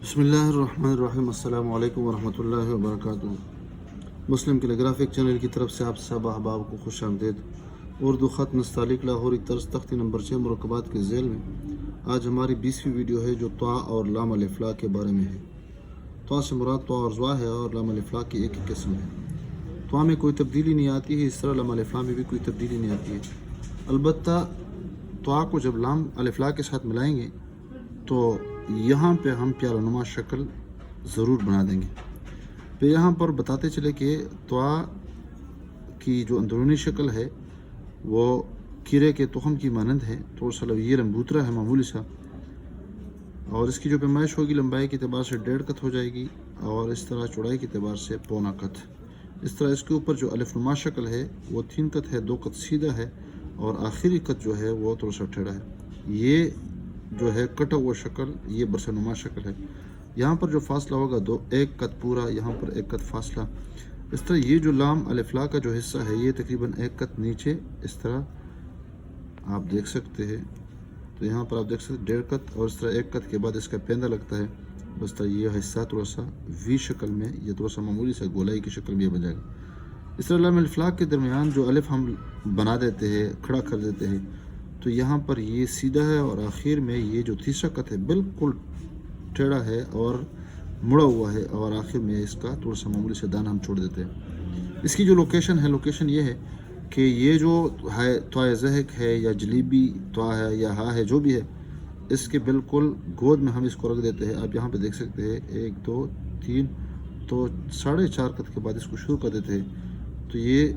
बिस्मिल्लाहिर्रहमानिर्रहीम। अस्सलामु अलैकुम वरहमतुल्लाहि वबरकातुहू। मुस्लिम कैलीग्राफिक चैनल की तरफ से आप सब अहबाब को खुश आमदीद। उर्दू ख़त नस्तालिक लाहौरी तर्ज तख्ती नंबर 6 मुरकबात के ज़ेल में आज हमारी 20वीं वीडियो है जो त्वा और लाम अलिफ़ला के बारे में है। त्वा से मुराद त्वा और ज़्वा है और लाम अलिफ़ला की एक ही किस्म है। त्वा में कोई तब्दीली नहीं आती है, इस तरह लाम अलिफ़ला में भी कोई तब्दीली नहीं आती है। अलबत्ता त्वा को जब लाम अलिफ़ला के साथ मिलाएंगे तो यहाँ पे हम प्यारानुमा शक्ल ज़रूर बना देंगे। फिर यहाँ पर बताते चले कि त्वा की जो अंदरूनी शक्ल है वो कीड़े के तुखम की मानंद है, थोड़ा सा ये लंबूतरा है मामूली सा, और इसकी जो पैमाइश होगी लंबाई के अतबार से 1.5 कत हो जाएगी और इस तरह चौड़ाई के अतबार से 1.25 कत। इस तरह इसके ऊपर जो अलिफ़नुमा शक्ल है वो 3 कत है, 2 कत सीधा है और आखिरी कत जो है वो थोड़ा सा टेढ़ा है। ये जो है कटा हुआ शक्ल ये बरसनुमा शक्ल है। यहाँ पर जो फासला होगा 1 कत पूरा, यहाँ पर 1 कत फासला। इस तरह ये जो लाम अलिफ़ला का जो हिस्सा है ये तकरीबन 1 कत नीचे इस तरह आप देख सकते हैं। तो यहाँ पर आप देख सकते हैं 1.5 कत और इस तरह 1 कत के बाद इसका पेंदा लगता है। बस तरह ये हिस्सा थोड़ा सा वी शक्ल में, ये थोड़ा सा मामूली सा गोलाई की शक्ल में बन जाएगा। इस तरह लाम अलिफ़ला के दरमियान जो अलिफ़ हम बना देते हैं, खड़ा कर देते हैं, तो यहाँ पर ये सीधा है और आखिर में ये जो तीसरा कत है बिल्कुल टेढ़ा है और मुड़ा हुआ है और आखिर में इसका थोड़ा सा मामूली से दाना हम छोड़ देते हैं। इसकी जो लोकेशन है, लोकेशन ये है कि ये जो है त्वा ज़हक है या जलीबी त्वा है या हा है जो भी है, इसके बिल्कुल गोद में हम इसको रख देते हैं। आप यहाँ पे देख सकते हैं 1 2 3, तो 4.5 कत के बाद इसको शुरू कर देते हैं। तो ये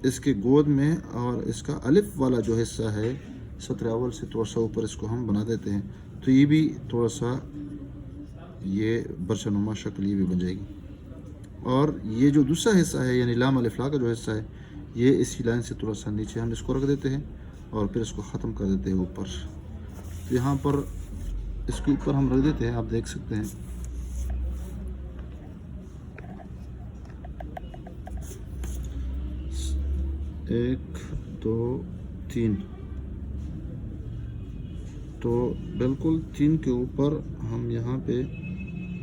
इसके गोद में और इसका अलिफ वाला जो हिस्सा है सत्र अव्वल से थोड़ा सा ऊपर इसको हम बना देते हैं। तो ये भी थोड़ा सा ये बरसनुमा शक्ल ये भी बन जाएगी। और ये जो दूसरा हिस्सा है यानी लाम अलिफ़ला का जो हिस्सा है ये इसी लाइन से थोड़ा सा नीचे हम इसको रख देते हैं और फिर इसको ख़त्म कर देते हैं ऊपर। तो यहाँ पर इसके ऊपर हम रख देते हैं, आप देख सकते हैं। एक दो तीन, तो बिल्कुल 3 के ऊपर हम यहाँ पे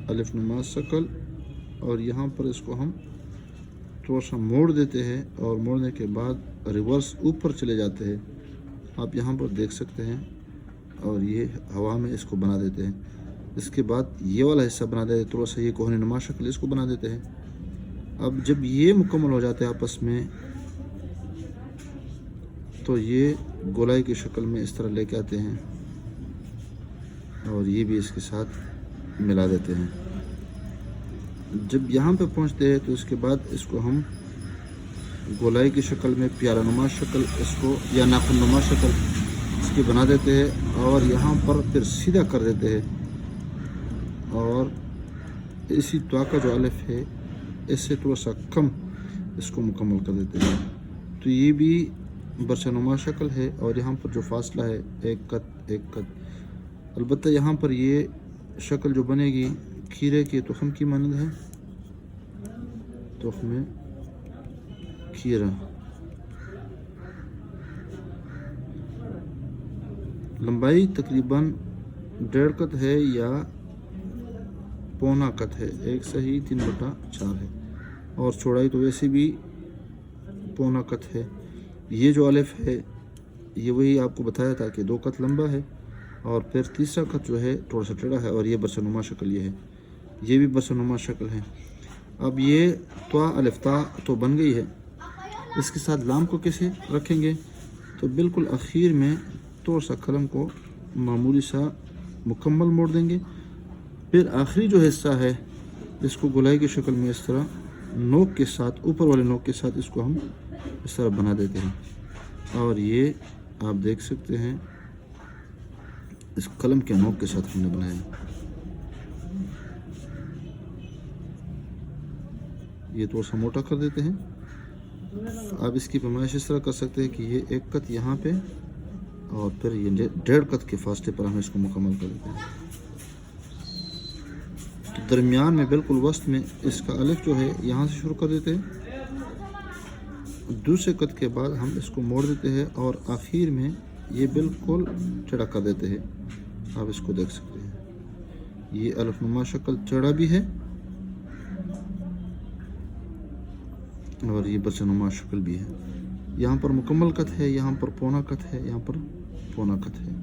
अलिफ़नुमा शक्ल और यहाँ पर इसको हम थोड़ा सा मोड़ देते हैं और मोड़ने के बाद रिवर्स ऊपर चले जाते हैं। आप यहाँ पर देख सकते हैं और ये हवा में इसको बना देते हैं। इसके बाद ये वाला हिस्सा बना देते हैं, थोड़ा सा ये कोहनीनुमा शक्ल इसको बना देते हैं। अब जब ये मुकम्मल हो जाते हैं आपस में तो ये गोलाई की शक्ल में इस तरह लेके आते हैं और ये भी इसके साथ मिला देते हैं। जब यहाँ पे पहुँचते हैं तो इसके बाद इसको हम गोलाई की शक्ल में प्यारानुमा शक्ल इसको या नाखुनुमा शक्ल इसकी बना देते हैं और यहाँ पर फिर सीधा कर देते हैं और इसी त्वा का जो अलिफ है इससे थोड़ा सा कम इसको मुकम्मल कर देते हैं। तो ये भी बरसनुमा शक्ल है और यहाँ पर जो फासला है 1 कत। अलबत्ता यहाँ पर ये शक्ल जो बनेगी खीरे के तुखम की मानंद है, तुखम खीरा। लंबाई तकरीबन 1.5 कत है या 1.25 कत है, एक सही 3/4 है और चौड़ाई तो वैसे भी 1.25 कत है। ये जो अलिफ है ये वही आपको बताया था कि 2 कत लंबा है और फिर तीसरा कत जो है थोड़ा सा टेढ़ा है और ये बरसनुमा शक्ल ये है, ये भी बरसनुमा शक्ल है। अब ये त्वा अलिफ़ता तो बन गई है, इसके साथ लाम को कैसे रखेंगे? तो बिल्कुल आखिर में थोड़ा सा कलम को मामूली सा मुकम्मल मोड़ देंगे। फिर आखिरी जो हिस्सा है इसको गोलाई की शक्ल में इस तरह नोक के साथ, ऊपर वाले नोक के साथ इसको हम इस तरह बना देते हैं और ये आप देख सकते हैं इस कलम के नोक के साथ हमने बनाया। ये थोड़ा सा मोटा कर देते हैं। आप इसकी पैमाइश इस तरह कर सकते हैं कि ये 1 कत यहाँ पे और फिर ये 1.5 कत के फासले पर हम इसको मुकम्मल कर देते हैं। तो दरमियान में बिल्कुल वस्त में इसका अलिफ जो है यहाँ से शुरू कर देते हैं, दूसरे कत के बाद हम इसको मोड़ देते हैं और आखिर में ये बिल्कुल टेढ़ा कर देते हैं। आप इसको देख सकते हैं। یہ الف نما شکل چڑا بھی ہے اور یہ بچہ نما شکل بھی ہے. یہاں پر مکمل کت ہے, یہاں پر پونا کت ہے, یہاں پر پونا کت ہے.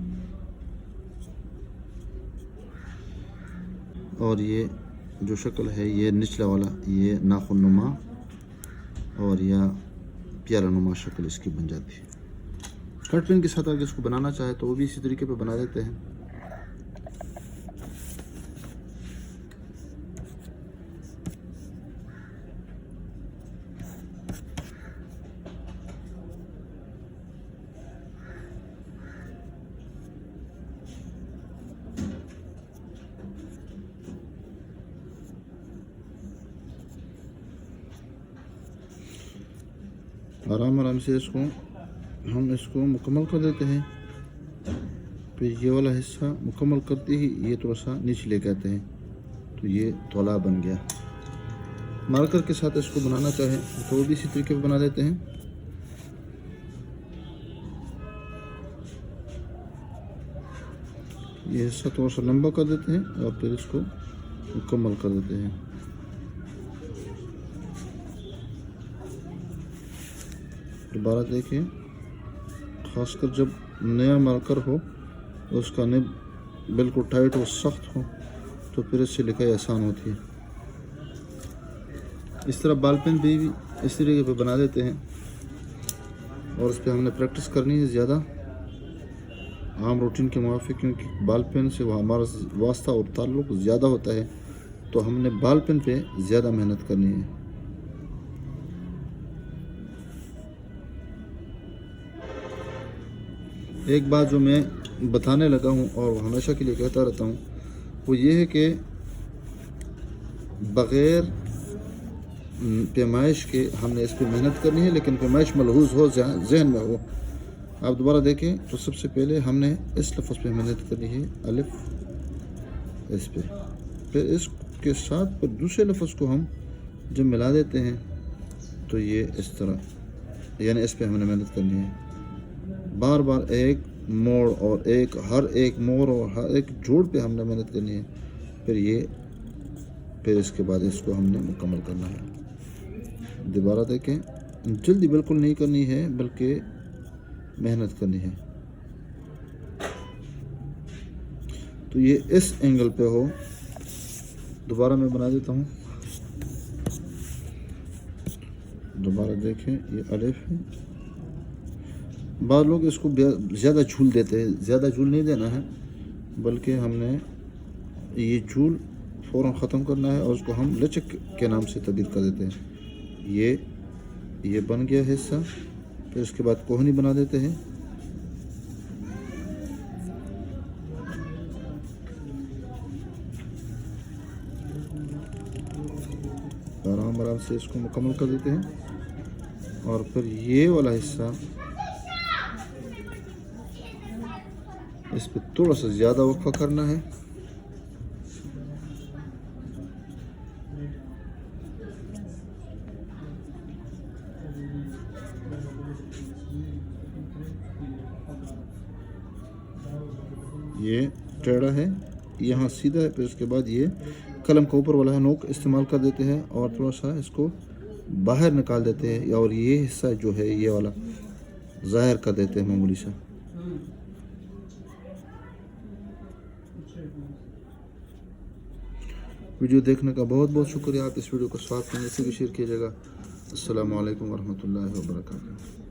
اور یہ جو شکل ہے یہ نچلا والا یہ ناخن نما اور یا پیالہ نما شکل اس کی بن جاتی ہے. کٹ پین کے ساتھ اگر اس کو بنانا چاہے تو وہ بھی اسی طریقے پہ بنا دیتے ہیں. آرام آرام سے ہم اس کو مکمل کر دیتے ہیں. پھر یہ والا حصہ مکمل کرتے ہی یہ تھوڑا سا نیچے لے کے آتے ہیں تو یہ تولا بن گیا. مارکر کے ساتھ اس کو بنانا چاہیں تو وہ بھی اسی طریقے پہ بنا دیتے ہیں. یہ حصہ تھوڑا سا لمبا کر دیتے ہیں اور پھر اس کو مکمل کر دیتے ہیں. دوبارہ دیکھیں, خاص کر جب نیا مارکر ہو اس کا نب بالکل ٹائٹ اور سخت ہو تو پھر اس سے لکھائی آسان ہوتی ہے. اس طرح بال پین بھی اس طریقے پہ بنا دیتے ہیں اور اس پہ ہم نے پریکٹس کرنی ہے زیادہ عام روٹین کے موافق, کیونکہ بال پین سے وہ ہمارا واسطہ اور تعلق زیادہ ہوتا ہے تو ہم نے بال پین پہ زیادہ محنت کرنی ہے. ایک بات جو میں بتانے لگا ہوں اور ہمیشہ کے لیے کہتا رہتا ہوں وہ یہ ہے کہ بغیر پیمائش کے ہم نے اس پہ محنت کرنی ہے, لیکن پیمائش ملحوظ ہو, ذہن میں ہو. آپ دوبارہ دیکھیں تو سب سے پہلے ہم نے اس لفظ پہ محنت کرنی ہے الف, اس پہ, پھر اس کے ساتھ پھر دوسرے لفظ کو ہم جب ملا دیتے ہیں تو یہ اس طرح, یعنی اس پہ ہم نے محنت کرنی ہے. بار بار ایک موڑ اور ہر ایک موڑ اور ہر ایک جوڑ پہ ہم نے محنت کرنی ہے. پھر اس کے بعد اس کو ہم نے مکمل کرنا ہے. دوبارہ دیکھیں, جلدی بالکل نہیں کرنی ہے بلکہ محنت کرنی ہے. تو یہ اس اینگل پہ ہو. دوبارہ میں بنا دیتا ہوں. دوبارہ دیکھیں یہ الف ہے. بعض لوگ اس کو زیادہ جھول دیتے ہیں, زیادہ جھول نہیں دینا ہے بلکہ ہم نے یہ جھول فوراً ختم کرنا ہے اور اس کو ہم لچک کے نام سے تبدیل کر دیتے ہیں. یہ بن گیا حصہ. پھر اس کے بعد کوہنی بنا دیتے ہیں. آرام سے اس کو مکمل کر دیتے ہیں اور پھر یہ والا حصہ اس پہ تھوڑا سا زیادہ وقفہ کرنا ہے. یہ ٹیڑھا ہے, یہاں سیدھا ہے. پھر اس کے بعد یہ قلم کا اوپر والا نوک استعمال کر دیتے ہیں اور تھوڑا سا اس کو باہر نکال دیتے ہیں, اور یہ حصہ جو ہے یہ والا ظاہر کر دیتے ہیں معمولی سا. ویڈیو دیکھنے کا بہت بہت شکریہ. آپ اس ویڈیو کو ساتھ میں سے بھی شیئر کیجیے گا. السلام علیکم ورحمۃ اللہ وبرکاتہ.